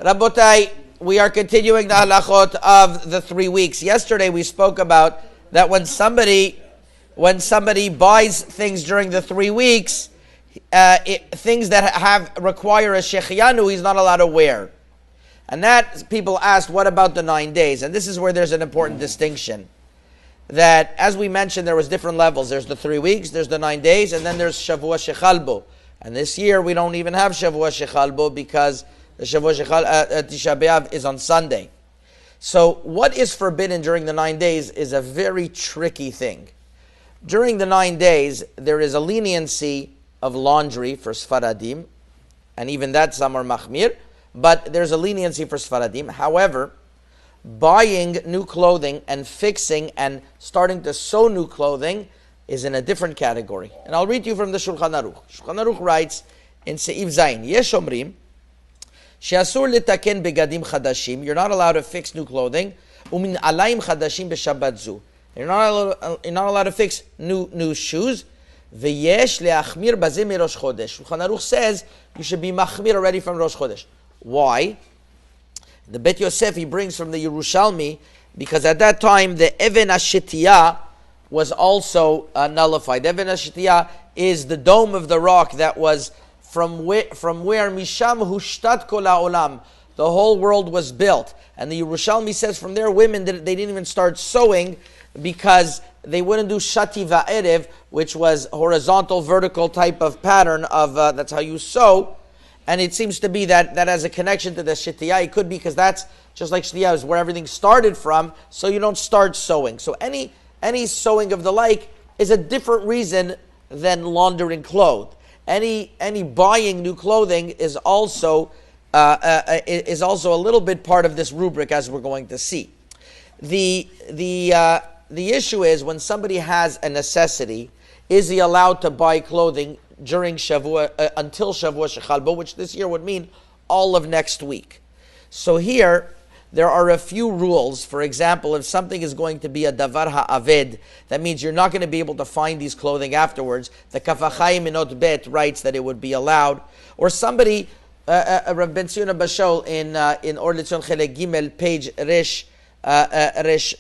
Rabotai, we are continuing the halachot of the 3 weeks. Yesterday we spoke about that when somebody buys things during the 3 weeks, things that require a shechianu, he's not allowed to wear. And that, people asked, what about the 9 days? And this is where there's an important distinction. That, as we mentioned, there was different levels. There's the 3 weeks, there's the 9 days, and then there's Shavua Shechalbo. And this year we don't even have Shavua Shechalbo because the Shavua Tishea B'Av is on Sunday. So what is forbidden during the 9 days is a very tricky thing. During the 9 days, there is a leniency of laundry for Sfaradim, and even that some are Machmir, but there's a leniency for Sfaradim. However, buying new clothing and fixing and starting to sew new clothing is in a different category. And I'll read to you from the Shulchan Aruch. Shulchan Aruch writes in Seif Zayin, Yesh Omrim, She'asur litaken begadim chadashim, you're not allowed to fix new clothing, umin alayim chadashim b'shabbat zu. You're not allowed to fix new shoes. V'yesh le'achmir bazeh mirosh chodesh. Shulchan Aruch says you should be machmir already from Rosh Chodesh. Why? The Bet Yosef he brings from the Yerushalmi, because at that time the Even HaShetiyah was also nullified. Even HaShetiyah is the dome of the rock that was from where Misham Hushtat Kol HaOlam, the whole world was built. And the Yerushalmi says from there women, they didn't even start sewing because they wouldn't do Shati Va'erev, which was horizontal, vertical type of pattern of, that's how you sew. And it seems to be that has a connection to the Shetiyah. It could be because that's just like Shetiyah is where everything started from, so you don't start sewing. So any sewing of the like is a different reason than laundering clothes. Any buying new clothing is also a little bit part of this rubric, as we're going to see. The issue is when somebody has a necessity, is he allowed to buy clothing during Shavua until Shavua Shechalbo, which this year would mean all of next week. So here there are a few rules. For example, if something is going to be a davar ha'aved, that means you're not going to be able to find these clothing afterwards. The Kaf HaChaim Minot Bet writes that it would be allowed. Or somebody, Rav Ben Tzionah Bashol in Or L'Tzion Chelek Gimel, page Resh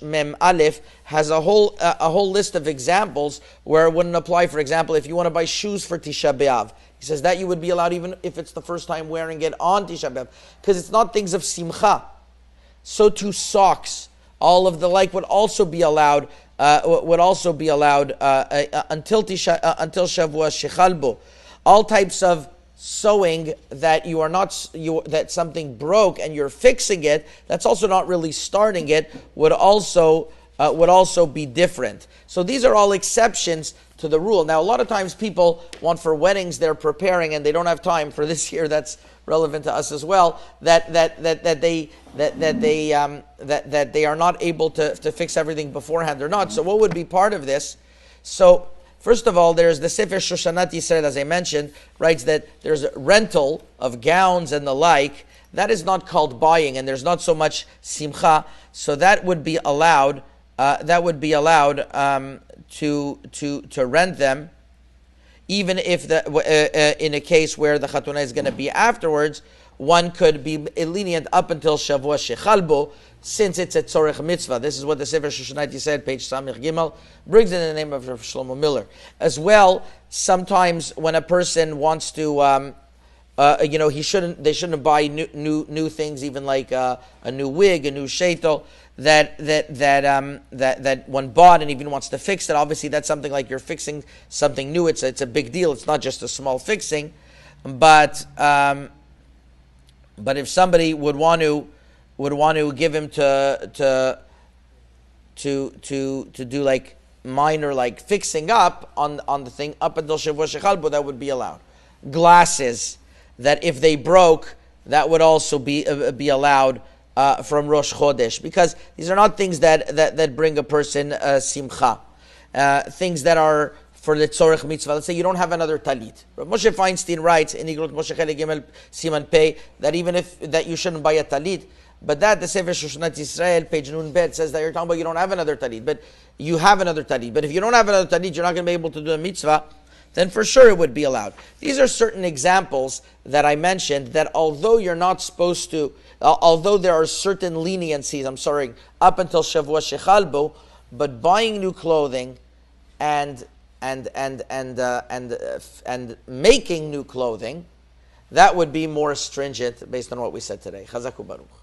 Mem Aleph, has a whole list of examples where it wouldn't apply. For example, if you want to buy shoes for Tishea B'Av, he says that you would be allowed even if it's the first time wearing it on Tishea B'Av, because it's not things of simcha. So too socks, all of the like would also be allowed. Until Shavua Shechalbo. All types of sewing that that something broke and you're fixing it, that's also not really starting it, would also be different. So these are all exceptions to the rule. Now, a lot of times people want for weddings they're preparing and they don't have time for this year. That's relevant to us as well. That they are not able to fix everything beforehand or not. So what would be part of this? So first of all, there's the Sefer Shoshanat Yisrael, as I mentioned, writes that there's a rental of gowns and the like. That is not called buying, and there's not so much simcha. So that would be allowed. To rent them, even if in a case where the chatuna is going to be afterwards, one could be lenient up until Shavua Shechalbo, since it's a tzorech mitzvah. This is what the Sefer Shoshanat said, page Samich Gimel, brings in the name of Rav Shlomo Miller. As well, sometimes when a person wants to, they shouldn't buy new things, even like a new wig, a new sheitel, that one bought and even wants to fix it. Obviously, that's something like you're fixing something new. It's a big deal. It's not just a small fixing, but if somebody would want to give him to do like minor like fixing up on the thing up until Shavua Shechalbo, that would be allowed. Glasses that if they broke, that would also be allowed from Rosh Chodesh, because these are not things that bring a person simcha. Things that are for the tzorech mitzvah. Let's say you don't have another talit. Rav Moshe Feinstein writes in Igrot Moshe Chelek Gimel Siman Pei that even if that you shouldn't buy a talit, but that the Sefer Shoshanat Yisrael, page Nun Bet, says that you're talking about you don't have another talit, but you have another talit. But if you don't have another talit, you're not going to be able to do a mitzvah. then for sure it would be allowed. These are certain examples that I mentioned that although you're not supposed to, although there are certain leniencies, up until Shavua Shechalbu, but buying new clothing and making new clothing, that would be more stringent based on what we said today. Chazaku Baruch.